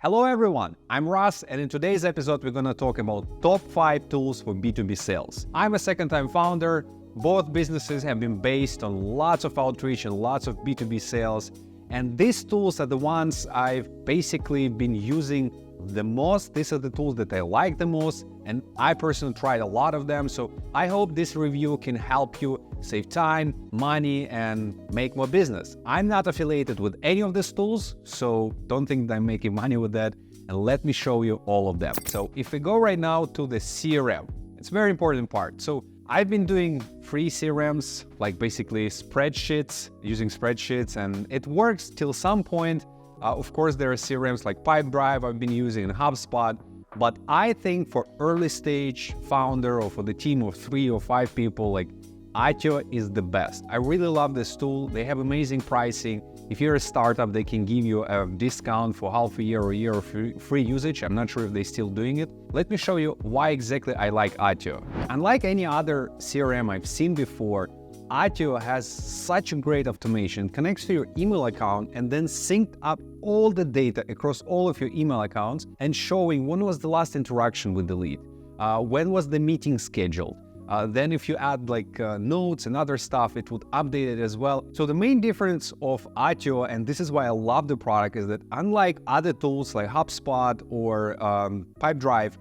Hello everyone, I'm Ross, and in today's episode we're going to talk about top 5 tools for B2B sales. I'm a second-time founder. Both businesses have been based on lots of outreach and lots of B2B sales, and these tools are the ones I've basically been using the most. These are the tools that I like the most, and I personally tried a lot of them, so I hope this review can help you save time, money, and make more business. I'm not affiliated with any of these tools, so don't think that I'm making money with that, and let me show you all of them. So if we go right now to the CRM, it's a very important part. So I've been doing free CRMs, like basically spreadsheets, using spreadsheets, and it works till some point. Of course, there are CRMs like Pipedrive I've been using and HubSpot, but I think for early stage founder or for the team of 3 or 5 people, like Attio is the best. I really love this tool. They have amazing pricing. If you're a startup, they can give you a discount for half a year or a year of free usage. I'm not sure if they're still doing it. Let me show you why exactly I like Attio. Unlike any other CRM I've seen before, Attio has such a great automation, connects to your email account and then synced up all the data across all of your email accounts and showing when was the last interaction with the lead, when was the meeting scheduled. Then if you add like notes and other stuff, it would update it as well. So the main difference of Attio, and this is why I love the product, is that unlike other tools like HubSpot or Pipedrive,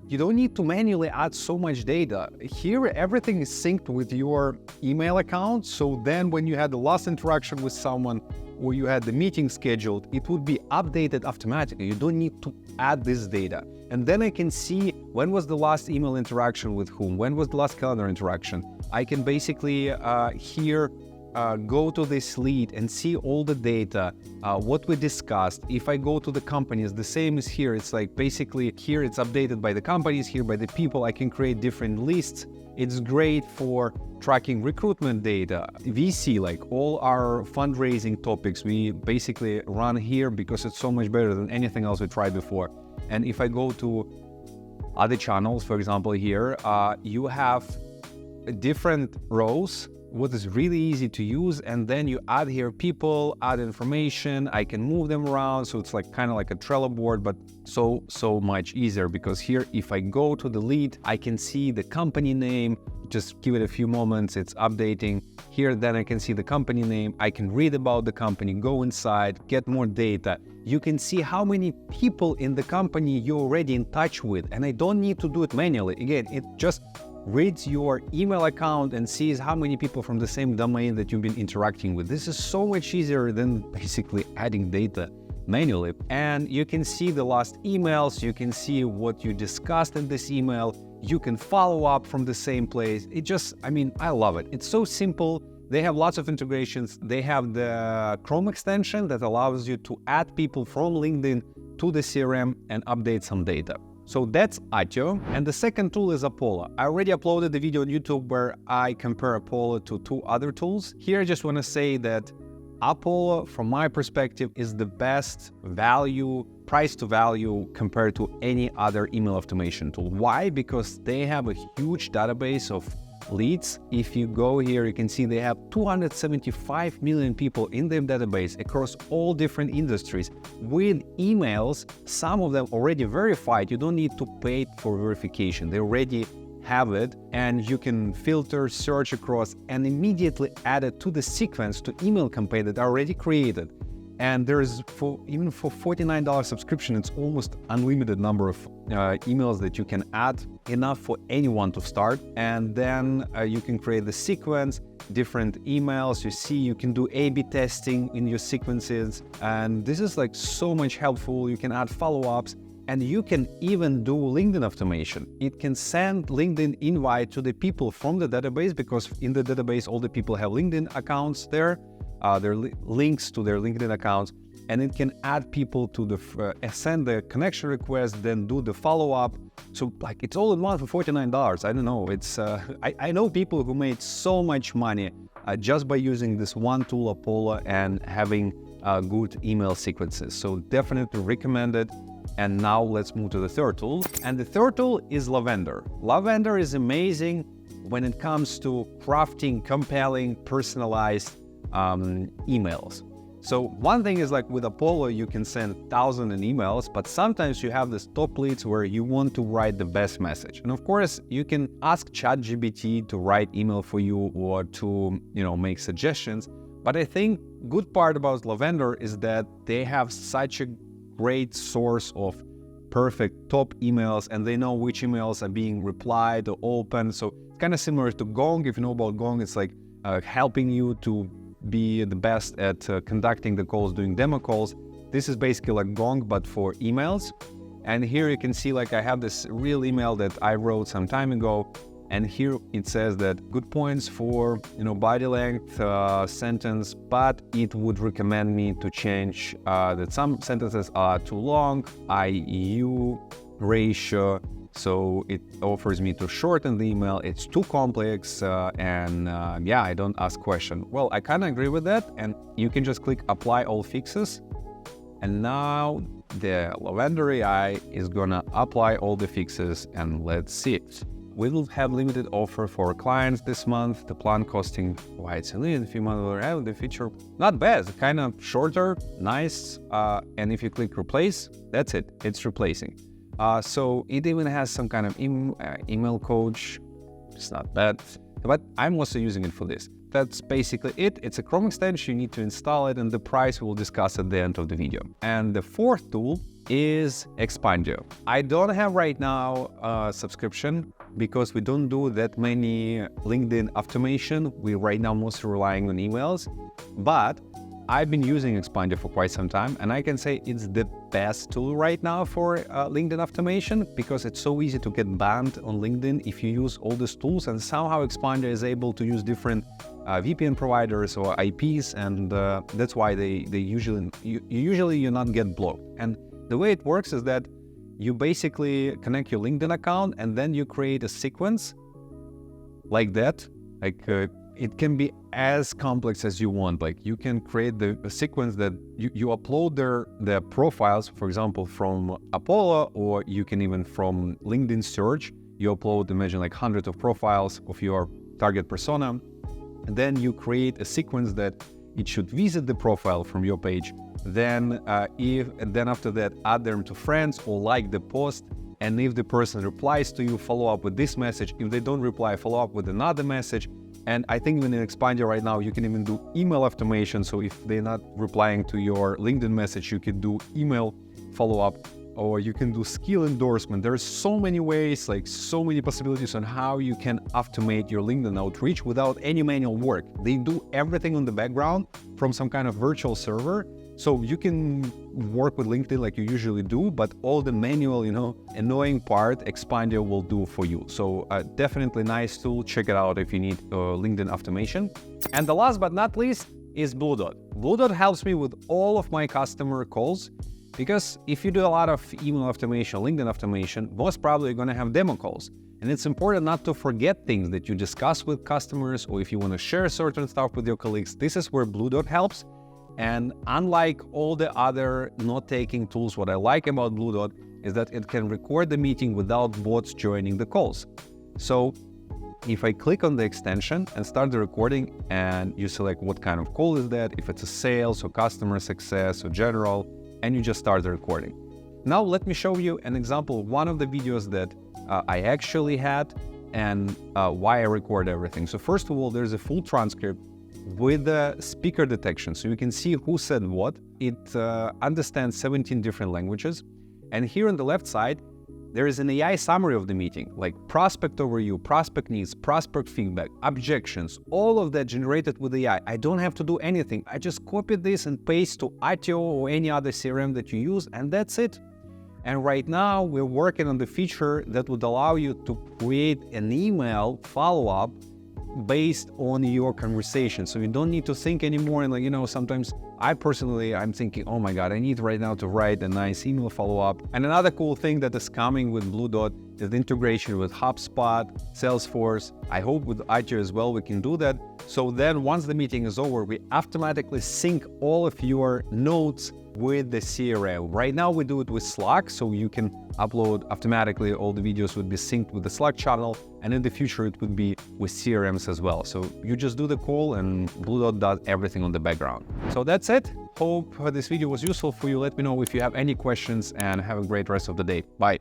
you don't need to manually add so much data. Here, everything is synced with your email account. So then when you had the last interaction with someone or you had the meeting scheduled, it would be updated automatically. You don't need to add this data. And then I can see when was the last email interaction with whom, when was the last calendar interaction. I can basically here go to this lead and see all the data, what we discussed. If I go to the companies, the same as here. It's like basically here it's updated by the companies, here by the people. I can create different lists. It's great for tracking recruitment data. VC, like all our fundraising topics, we basically run here because it's so much better than anything else we tried before. And if I go to other channels, for example, here, you have different rows. What is really easy to use, and then you add here people, add information. I can move them around, so it's like kind of like a Trello board, but so much easier, because here if I go to the lead, I can see the company name. Just give it a few moments, it's updating here. Then I can see the company name. I can read about the company, go inside, get more data. You can see how many people in the company you're already in touch with, and I don't need to do it manually. Again, it just reads your email account and sees how many people from the same domain that you've been interacting with. This is so much easier than basically adding data manually. And you can see the last emails, you can see what you discussed in this email, you can follow up from the same place. I love it. It's so simple. They have lots of integrations. They have the Chrome extension that allows you to add people from LinkedIn to the CRM and update some data. So that's Attio. And the second tool is Apollo. I already uploaded the video on YouTube where I compare Apollo to 2 other tools. Here I just want to say that Apollo, from my perspective, is the best value, price to value compared to any other email automation tool. Why? Because they have a huge database of leads. If you go here, you can see they have 275 million people in their database across all different industries with emails, some of them already verified. You don't need to pay for verification. They already have it, and you can filter, search across, and immediately add it to the sequence to email campaign that are already created. And there's even for $49 subscription, it's almost unlimited number of emails that you can add, enough for anyone to start. And then you can create the sequence, different emails. You can do A/B testing in your sequences. And this is like so much helpful. You can add follow-ups, and you can even do LinkedIn automation. It can send LinkedIn invite to the people from the database, because in the database, all the people have LinkedIn accounts there. Their links to their LinkedIn accounts, and it can add people to the send the connection request, then do the follow-up. So like it's all in one for $49. I don't know. It's I know people who made so much money just by using this one tool, Apollo, and having good email sequences. So definitely recommend it. And now let's move to the third tool. And the third tool is Lavender. Lavender is amazing when it comes to crafting compelling, personalized emails. So one thing is like with Apollo, you can send thousands of emails, but sometimes you have this top leads where you want to write the best message. And of course, you can ask ChatGPT to write email for you or to, make suggestions. But I think good part about Lavender is that they have such a great source of perfect top emails, and they know which emails are being replied or opened. So it's kind of similar to Gong. If you know about Gong, it's like helping you to be the best at conducting the calls, doing demo calls. This is basically like Gong, but for emails. And here you can see like I have this real email that I wrote some time ago. And here it says that good points for, body length, sentence, but it would recommend me to change that some sentences are too long, IU ratio. So it offers me to shorten the email. It's too complex, I don't ask question. Well, I kind of agree with that, and you can just click apply all fixes. And now the Lavender.ai is gonna apply all the fixes, and let's see it. We will have limited offer for clients this month. The plan costing it's a limited few months will have the feature. Not bad, kind of shorter, nice. And if you click replace, that's it. It's replacing. So it even has some kind of email coach. It's not bad, but I'm also using it for this. That's basically it. It's a Chrome extension. You need to install it, and the price we'll discuss at the end of the video. And the fourth tool is Expandio. I don't have right now a subscription because we don't do that many LinkedIn automation. We're right now mostly relying on emails, but I've been using Expandio for quite some time, and I can say it's the best tool right now for LinkedIn automation because it's so easy to get banned on LinkedIn if you use all these tools, and somehow Expandio is able to use different VPN providers or IPs, and that's why they usually you not get blocked. And the way it works is that you basically connect your LinkedIn account, and then you create a sequence like that. It can be as complex as you want. Like you can create a sequence that you upload their profiles, for example, from Apollo, or you can even from LinkedIn search, you upload, imagine like hundreds of profiles of your target persona. And then you create a sequence that it should visit the profile from your page. Then after that, add them to friends or like the post. And if the person replies to you, follow up with this message. If they don't reply, follow up with another message. And I think even in Expandio right now, you can even do email automation. So if they're not replying to your LinkedIn message, you can do email follow-up, or you can do skill endorsement. There's so many ways, like so many possibilities on how you can automate your LinkedIn outreach without any manual work. They do everything on the background from some kind of virtual server. So you can work with LinkedIn like you usually do, but all the manual, annoying part, Expandio will do for you. So definitely nice tool. Check it out if you need LinkedIn automation. And the last but not least is Blue Dot. Blue Dot helps me with all of my customer calls, because if you do a lot of email automation, LinkedIn automation, most probably you're going to have demo calls. And it's important not to forget things that you discuss with customers, or if you want to share certain stuff with your colleagues. This is where Blue Dot helps. And unlike all the other note-taking tools, what I like about Blue Dot is that it can record the meeting without bots joining the calls. So if I click on the extension and start the recording, and you select what kind of call is that, if it's a sales or customer success or general, and you just start the recording. Now let me show you an example of one of the videos that I actually had, and why I record everything. So first of all, there's a full transcript with the speaker detection, so you can see who said what. It understands 17 different languages. And here on the left side, there is an AI summary of the meeting, like prospect overview, prospect needs, prospect feedback, objections, all of that generated with AI. I don't have to do anything. I just copy this and paste to Atio or any other CRM that you use, and that's it. And right now we're working on the feature that would allow you to create an email follow-up based on your conversation. So you don't need to think anymore. And sometimes I'm thinking, oh my God, I need right now to write a nice email follow-up. And another cool thing that is coming with Blue Dot is the integration with HubSpot, Salesforce. I hope with Atio as well, we can do that. So then once the meeting is over, we automatically sync all of your notes with the CRM. Right now we do it with Slack, so you can upload automatically. All the videos would be synced with the Slack channel, and in the future it would be with CRMs as well. So you just do the call and Blue Dot does everything on the background. So that's it. Hope this video was useful for you. Let me know if you have any questions, and have a great rest of the day. Bye.